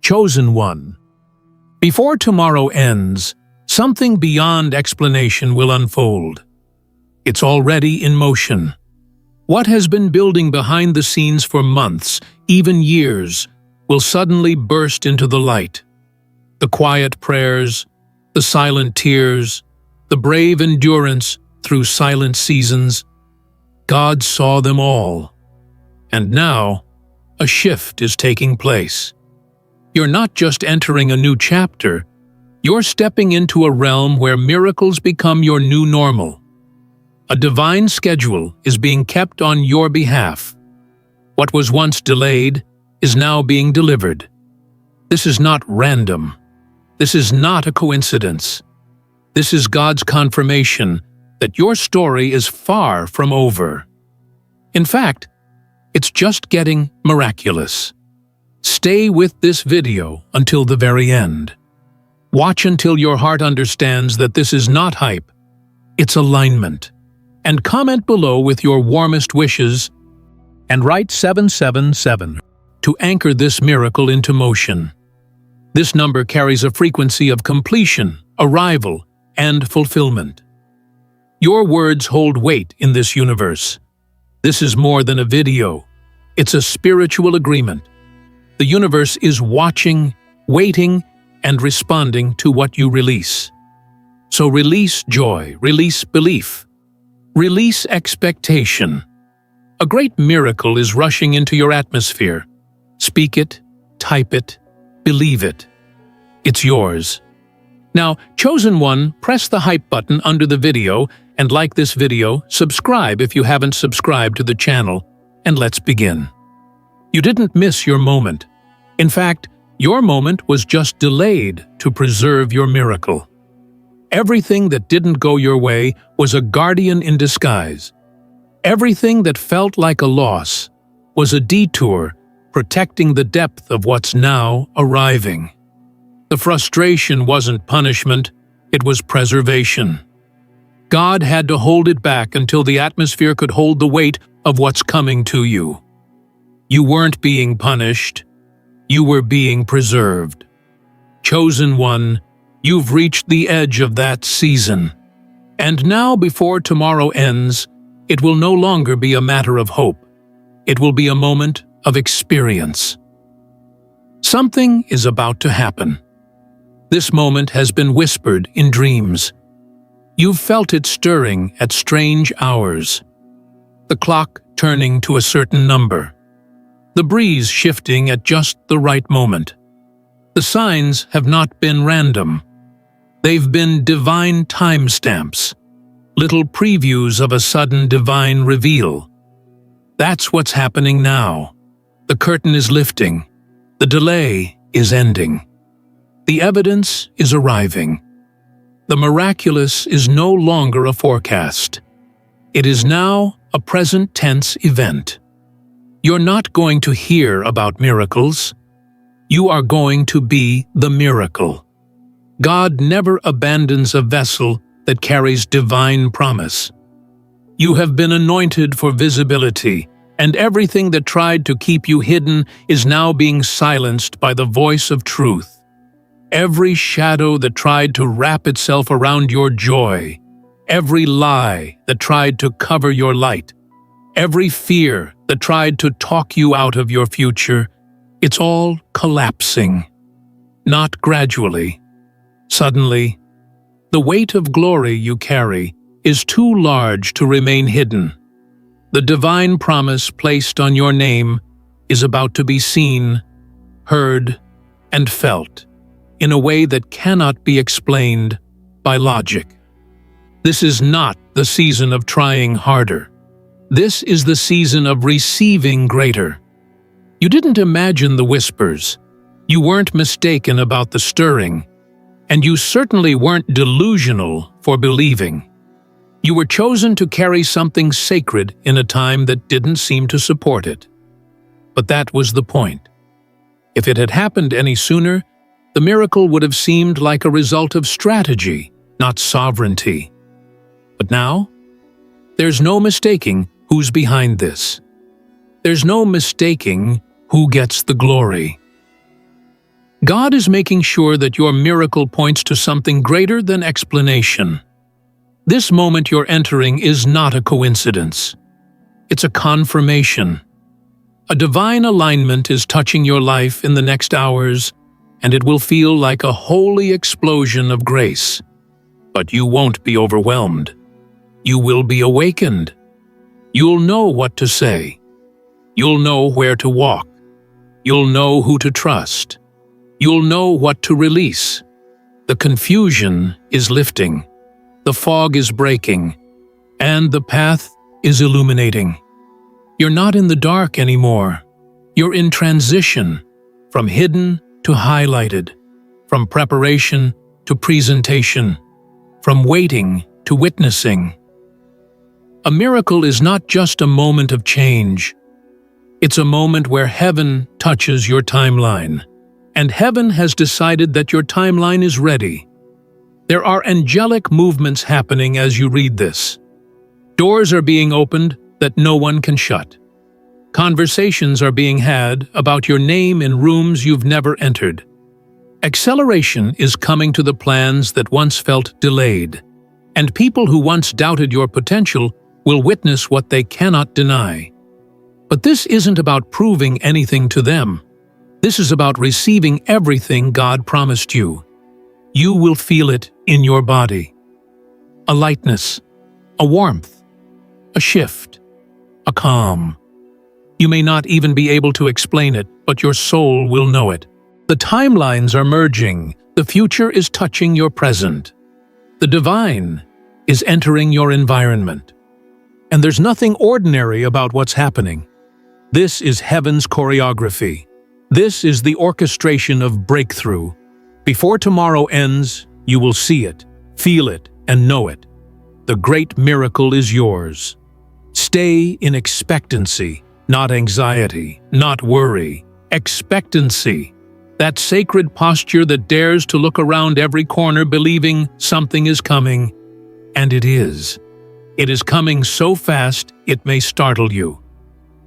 Chosen one. Before tomorrow ends, something beyond explanation will unfold. It's already in motion. What has been building behind the scenes for months, even years, will suddenly burst into the light. The quiet prayers, the silent tears, the brave endurance through silent seasons. God saw them all. And now, a shift is taking place. You're not just entering a new chapter, you're stepping into a realm where miracles become your new normal. A divine schedule is being kept on your behalf. What was once delayed is now being delivered. This is not random. This is not a coincidence. This is God's confirmation that your story is far from over. In fact, it's just getting miraculous. Stay with this video until the very end. Watch until your heart understands that this is not hype, it's alignment. And comment below with your warmest wishes and write 777 to anchor this miracle into motion. This number carries a frequency of completion, arrival, and fulfillment. Your words hold weight in this universe. This is more than a video. It's a spiritual agreement. The universe is watching, waiting, and responding to what you release. So release joy, release belief, release expectation. A great miracle is rushing into your atmosphere. Speak it, type it, believe it. It's yours. Now, Chosen One, press the hype button under the video and like this video, subscribe if you haven't subscribed to the channel, and let's begin. You didn't miss your moment. In fact, your moment was just delayed to preserve your miracle. Everything that didn't go your way was a guardian in disguise. Everything that felt like a loss was a detour protecting the depth of what's now arriving. The frustration wasn't punishment, it was preservation. God had to hold it back until the atmosphere could hold the weight of what's coming to you. You weren't being punished, you were being preserved. Chosen One, you've reached the edge of that season. And now, before tomorrow ends, it will no longer be a matter of hope. It will be a moment of experience. Something is about to happen. This moment has been whispered in dreams. You've felt it stirring at strange hours. The clock turning to a certain number. The breeze shifting at just the right moment. The signs have not been random. They've been divine timestamps, little previews of a sudden divine reveal. That's what's happening now. The curtain is lifting. The delay is ending. The evidence is arriving. The miraculous is no longer a forecast. It is now a present tense event. You're not going to hear about miracles. You are going to be the miracle. God never abandons a vessel that carries divine promise. You have been anointed for visibility, and everything that tried to keep you hidden is now being silenced by the voice of truth. Every shadow that tried to wrap itself around your joy, every lie that tried to cover your light, every fear that tried to talk you out of your future, it's all collapsing. Not gradually. Suddenly, the weight of glory you carry is too large to remain hidden. The divine promise placed on your name is about to be seen, heard, and felt in a way that cannot be explained by logic. This is not the season of trying harder. This is the season of receiving greater. You didn't imagine the whispers. You weren't mistaken about the stirring. And you certainly weren't delusional for believing. You were chosen to carry something sacred in a time that didn't seem to support it. But that was the point. If it had happened any sooner, the miracle would have seemed like a result of strategy, not sovereignty. But now, there's no mistaking who's behind this. There's no mistaking who gets the glory. God is making sure that your miracle points to something greater than explanation. This moment you're entering is not a coincidence. It's a confirmation. A divine alignment is touching your life in the next hours, and it will feel like a holy explosion of grace. But you won't be overwhelmed. You will be awakened. You'll know what to say. You'll know where to walk. You'll know who to trust. You'll know what to release. The confusion is lifting. The fog is breaking. And the path is illuminating. You're not in the dark anymore. You're in transition, from hidden to highlighted, from preparation to presentation, from waiting to witnessing. A miracle is not just a moment of change. It's a moment where heaven touches your timeline, and heaven has decided that your timeline is ready. There are angelic movements happening as you read this. Doors are being opened that no one can shut. Conversations are being had about your name in rooms you've never entered. Acceleration is coming to the plans that once felt delayed, and people who once doubted your potential will witness what they cannot deny. But this isn't about proving anything to them. This is about receiving everything God promised you. You will feel it in your body. A lightness, a warmth, a shift, a calm. You may not even be able to explain it, but your soul will know it. The timelines are merging. The future is touching your present. The divine is entering your environment. And there's nothing ordinary about what's happening. This is heaven's choreography. This is the orchestration of breakthrough. Before tomorrow ends, you will see it, feel it, and know it. The great miracle is yours. Stay in expectancy, not anxiety, not worry. Expectancy. That sacred posture that dares to look around every corner believing something is coming. And it is. It is coming so fast it may startle you.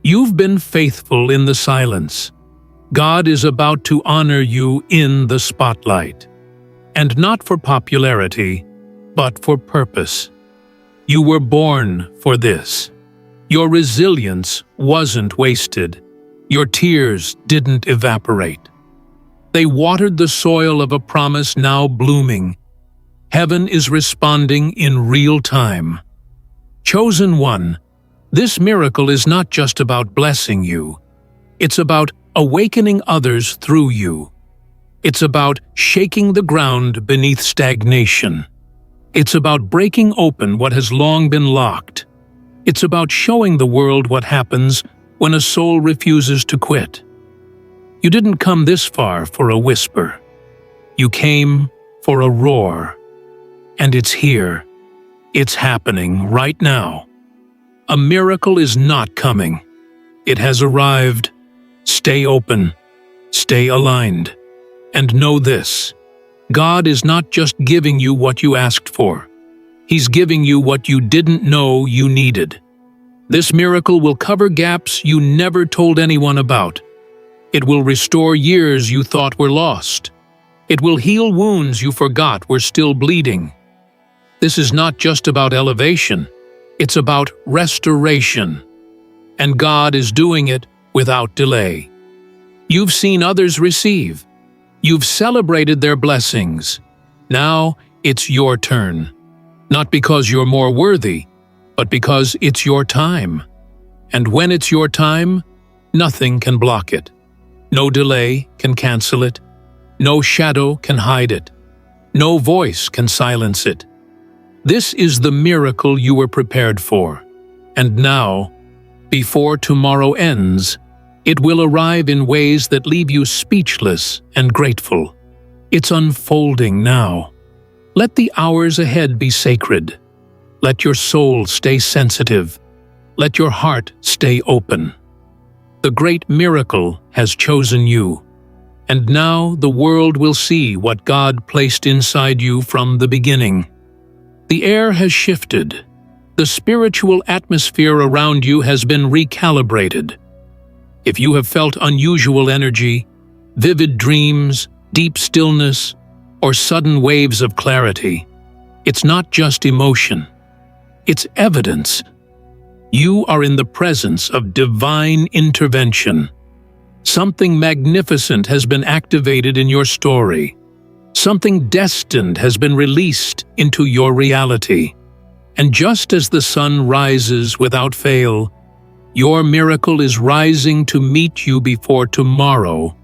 You've been faithful in the silence. God is about to honor you in the spotlight. And not for popularity, but for purpose. You were born for this. Your resilience wasn't wasted. Your tears didn't evaporate. They watered the soil of a promise now blooming. Heaven is responding in real time. Chosen one, this miracle is not just about blessing you. It's about awakening others through you. It's about shaking the ground beneath stagnation. It's about breaking open what has long been locked. It's about showing the world what happens when a soul refuses to quit. You didn't come this far for a whisper. You came for a roar. And it's here. It's happening right now. A miracle is not coming. It has arrived. Stay open. Stay aligned. And know this: God is not just giving you what you asked for. He's giving you what you didn't know you needed. This miracle will cover gaps you never told anyone about. It will restore years you thought were lost. It will heal wounds you forgot were still bleeding. This is not just about elevation. It's about restoration. And God is doing it without delay. You've seen others receive. You've celebrated their blessings. Now it's your turn. Not because you're more worthy, but because it's your time. And when it's your time, nothing can block it. No delay can cancel it. No shadow can hide it. No voice can silence it. This is the miracle you were prepared for. And now, before tomorrow ends, it will arrive in ways that leave you speechless and grateful. It's unfolding now. Let the hours ahead be sacred. Let your soul stay sensitive. Let your heart stay open. The great miracle has chosen you. And now the world will see what God placed inside you from the beginning. The air has shifted. The spiritual atmosphere around you has been recalibrated. If you have felt unusual energy, vivid dreams, deep stillness, or sudden waves of clarity. It's not just emotion. It's evidence. You are in the presence of divine intervention. Something magnificent has been activated in your story. Something destined has been released into your reality. And just as the sun rises without fail, your miracle is rising to meet you before tomorrow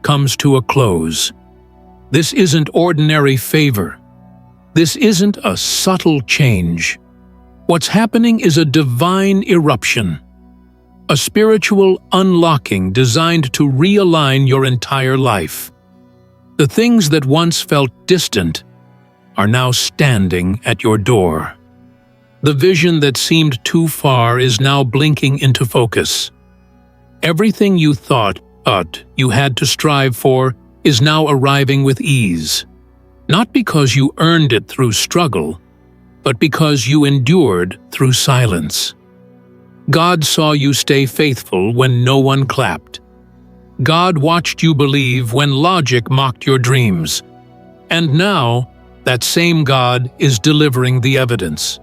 comes to a close. This isn't ordinary favor. This isn't a subtle change. What's happening is a divine eruption, a spiritual unlocking designed to realign your entire life. The things that once felt distant are now standing at your door. The vision that seemed too far is now blinking into focus. Everything you thought you had to strive for is now arriving with ease, not because you earned it through struggle, but because you endured through silence. God saw you stay faithful when no one clapped. God watched you believe when logic mocked your dreams. And now, that same God is delivering the evidence.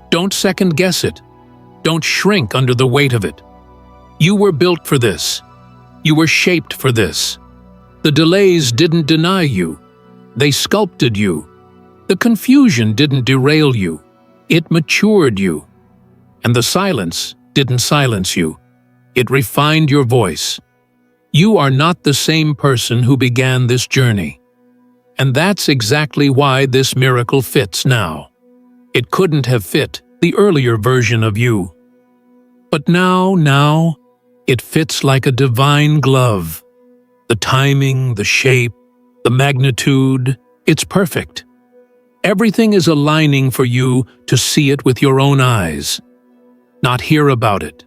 Don't second-guess it. Don't shrink under the weight of it. You were built for this. You were shaped for this. The delays didn't deny you. They sculpted you. The confusion didn't derail you. It matured you. And the silence didn't silence you. It refined your voice. You are not the same person who began this journey. And that's exactly why this miracle fits now. It couldn't have fit the earlier version of you. But now, it fits like a divine glove. The timing, the shape, the magnitude, it's perfect. Everything is aligning for you to see it with your own eyes. Not hear about it,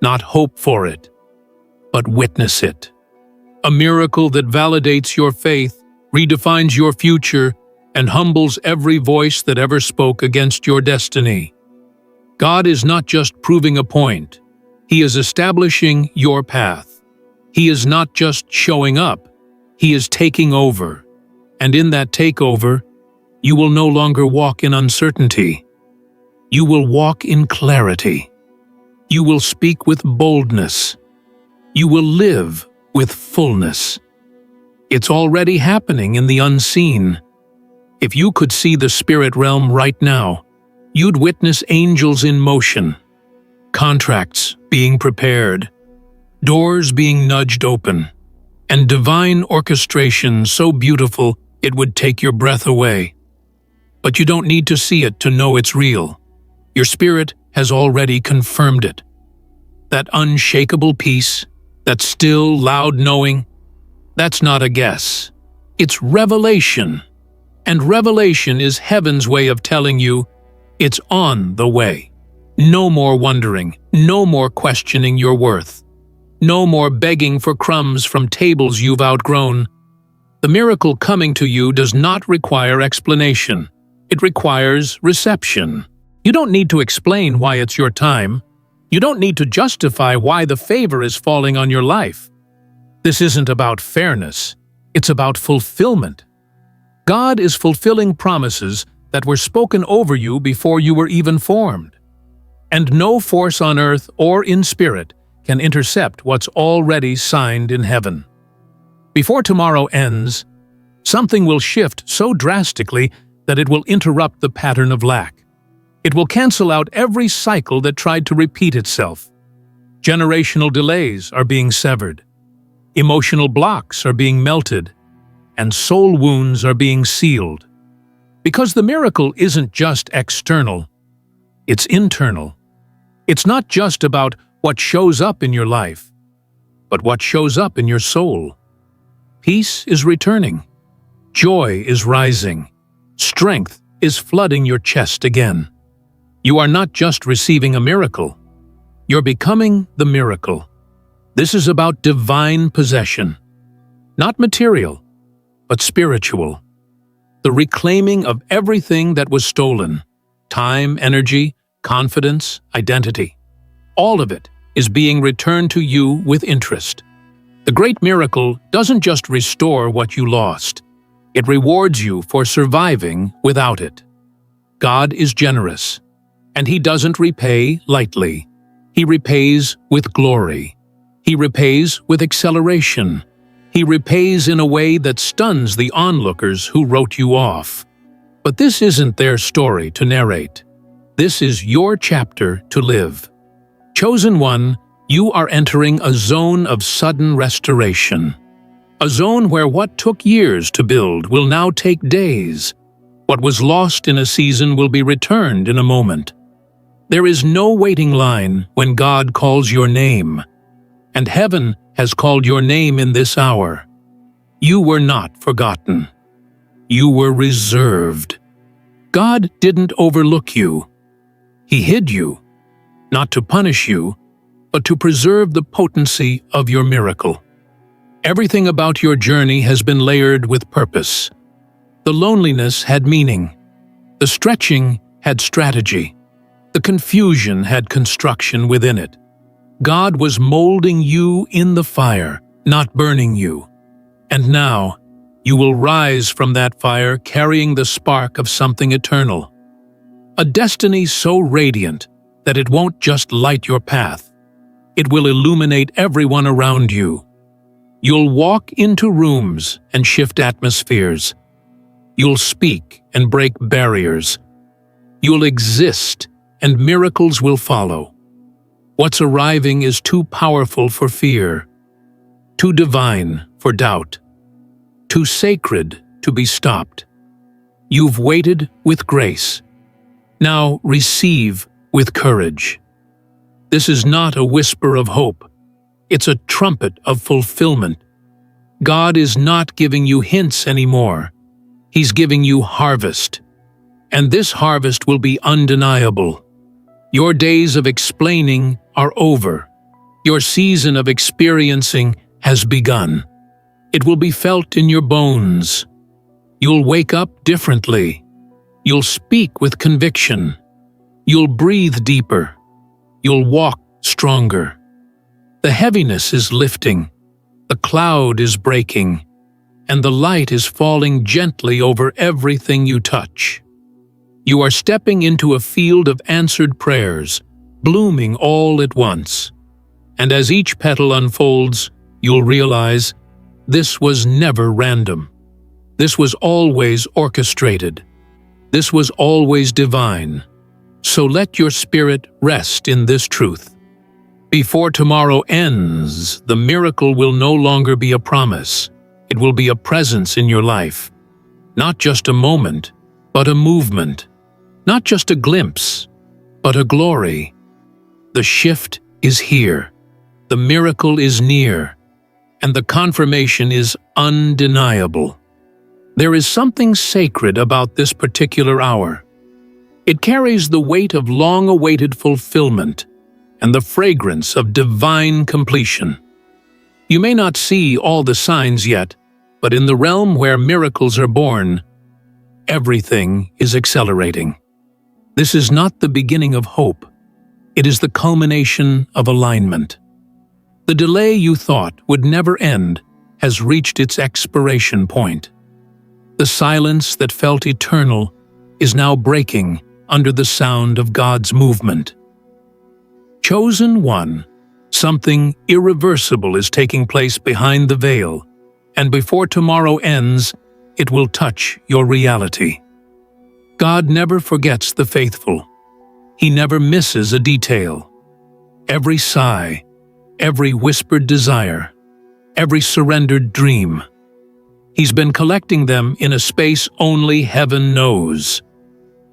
not hope for it, but witness it. A miracle that validates your faith, redefines your future, and humbles every voice that ever spoke against your destiny. God is not just proving a point. He is establishing your path. He is not just showing up. He is taking over. And in that takeover, you will no longer walk in uncertainty. You will walk in clarity. You will speak with boldness. You will live with fullness. It's already happening in the unseen. If you could see the spirit realm right now, you'd witness angels in motion, contracts being prepared, doors being nudged open, and divine orchestration so beautiful it would take your breath away. But you don't need to see it to know it's real. Your spirit has already confirmed it. That unshakable peace, that still, loud knowing, that's not a guess. It's revelation. And revelation is heaven's way of telling you it's on the way. No more wondering, no more questioning your worth. No more begging for crumbs from tables you've outgrown. The miracle coming to you does not require explanation. It requires reception. You don't need to explain why it's your time. You don't need to justify why the favor is falling on your life. This isn't about fairness. It's about fulfillment. God is fulfilling promises that were spoken over you before you were even formed. And no force on earth or in spirit can intercept what's already signed in heaven. Before tomorrow ends, something will shift so drastically that it will interrupt the pattern of lack. It will cancel out every cycle that tried to repeat itself. Generational delays are being severed. Emotional blocks are being melted. And soul wounds are being sealed. Because the miracle isn't just external, it's internal. It's not just about what shows up in your life, but what shows up in your soul. Peace is returning. Joy is rising. Strength is flooding your chest again. You are not just receiving a miracle. You're becoming the miracle. This is about divine possession. Not material, but spiritual. The reclaiming of everything that was stolen. Time, energy, confidence, identity. All of it is being returned to you with interest. The great miracle doesn't just restore what you lost. It rewards you for surviving without it. God is generous, and He doesn't repay lightly. He repays with glory. He repays with acceleration. He repays in a way that stuns the onlookers who wrote you off. But this isn't their story to narrate. This is your chapter to live. Chosen one, you are entering a zone of sudden restoration. A zone where what took years to build will now take days. What was lost in a season will be returned in a moment. There is no waiting line when God calls your name. And heaven has called your name in this hour. You were not forgotten. You were reserved. God didn't overlook you. He hid you, not to punish you, but to preserve the potency of your miracle. Everything about your journey has been layered with purpose. The loneliness had meaning. The stretching had strategy. The confusion had construction within it. God was molding you in the fire, not burning you. And now, you will rise from that fire carrying the spark of something eternal. A destiny so radiant that it won't just light your path. It will illuminate everyone around you. You'll walk into rooms and shift atmospheres. You'll speak and break barriers. You'll exist, and miracles will follow. What's arriving is too powerful for fear, too divine for doubt, too sacred to be stopped. You've waited with grace. Now receive with courage. This is not a whisper of hope. It's a trumpet of fulfillment. God is not giving you hints anymore. He's giving you harvest. And this harvest will be undeniable. Your days of explaining are over. Your season of experiencing has begun. It will be felt in your bones. You'll wake up differently. You'll speak with conviction. You'll breathe deeper. You'll walk stronger. The heaviness is lifting. The cloud is breaking. And the light is falling gently over everything you touch. You are stepping into a field of answered prayers, blooming all at once. And as each petal unfolds, you'll realize this was never random. This was always orchestrated. This was always divine. So let your spirit rest in this truth. Before tomorrow ends, the miracle will no longer be a promise. It will be a presence in your life. Not just a moment, but a movement. Not just a glimpse, but a glory. The shift is here. The miracle is near. And the confirmation is undeniable. There is something sacred about this particular hour. It carries the weight of long-awaited fulfillment and the fragrance of divine completion. You may not see all the signs yet, but in the realm where miracles are born, everything is accelerating. This is not the beginning of hope. It is the culmination of alignment. The delay you thought would never end has reached its expiration point. The silence that felt eternal is now breaking under the sound of God's movement. Chosen one, something irreversible is taking place behind the veil, and before tomorrow ends, it will touch your reality. God never forgets the faithful. He never misses a detail. Every sigh, every whispered desire, every surrendered dream. He's been collecting them in a space only heaven knows.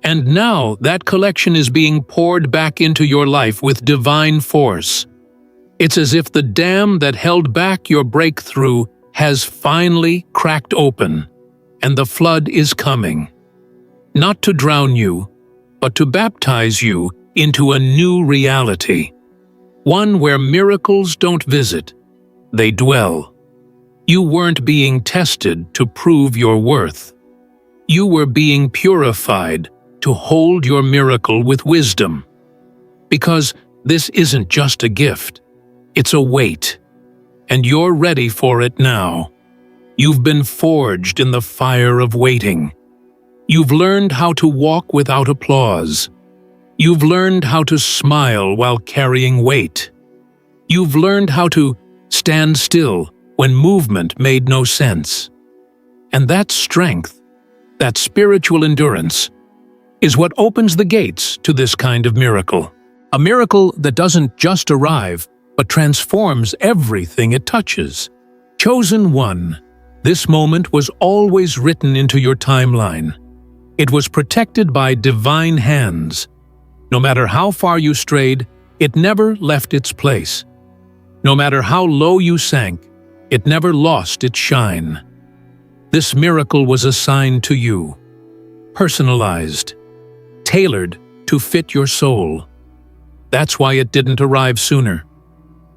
And now that collection is being poured back into your life with divine force. It's as if the dam that held back your breakthrough has finally cracked open, and the flood is coming. Not to drown you, but to baptize you into a new reality. One where miracles don't visit, they dwell. You weren't being tested to prove your worth. You were being purified to hold your miracle with wisdom. Because this isn't just a gift, it's a weight. and you're ready for it now. You've been forged in the fire of waiting. You've learned how to walk without applause. You've learned how to smile while carrying weight. You've learned how to stand still when movement made no sense. And that strength, that spiritual endurance, is what opens the gates to this kind of miracle. A miracle that doesn't just arrive, but transforms everything it touches. Chosen one, this moment was always written into your timeline. It was protected by divine hands. No matter how far you strayed, it never left its place. No matter how low you sank, it never lost its shine. This miracle was assigned to you, personalized, tailored to fit your soul. That's why it didn't arrive sooner.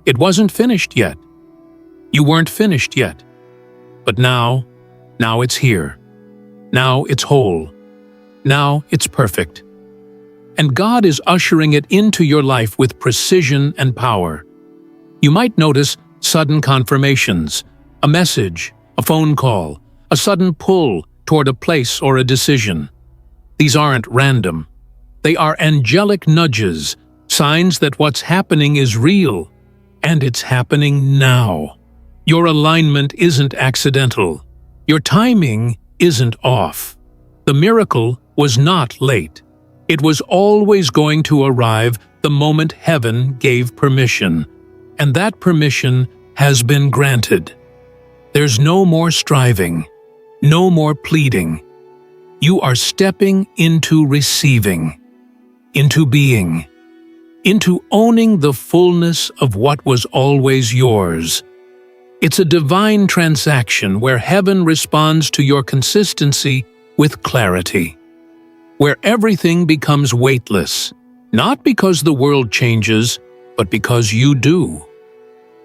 It wasn't finished yet. You weren't finished yet. But now it's here. Now it's whole. Now it's perfect. And God is ushering it into your life with precision and power. You might notice sudden confirmations, a message, a phone call, a sudden pull toward a place or a decision. These aren't random. They are angelic nudges, signs that what's happening is real, and it's happening now. Your alignment isn't accidental. Your timing isn't off. The miracle was not late. It was always going to arrive the moment heaven gave permission, and that permission has been granted. There's no more striving, no more pleading. You are stepping into receiving, into being, into owning the fullness of what was always yours. It's a divine transaction where heaven responds to your consistency with clarity, where everything becomes weightless, not because the world changes, but because you do.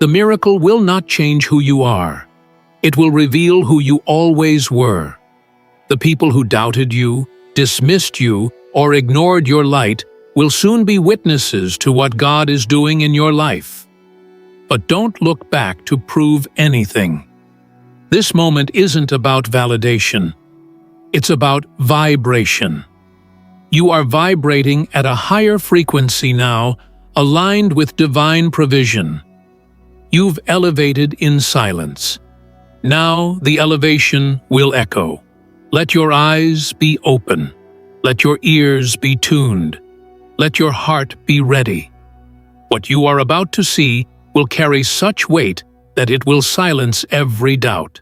The miracle will not change who you are. It will reveal who you always were. The people who doubted you, dismissed you, or ignored your light will soon be witnesses to what God is doing in your life. But don't look back to prove anything. This moment isn't about validation. It's about vibration. You are vibrating at a higher frequency now, aligned with divine provision. You've elevated in silence. Now the elevation will echo. Let your eyes be open. Let your ears be tuned. Let your heart be ready. What you are about to see will carry such weight that it will silence every doubt.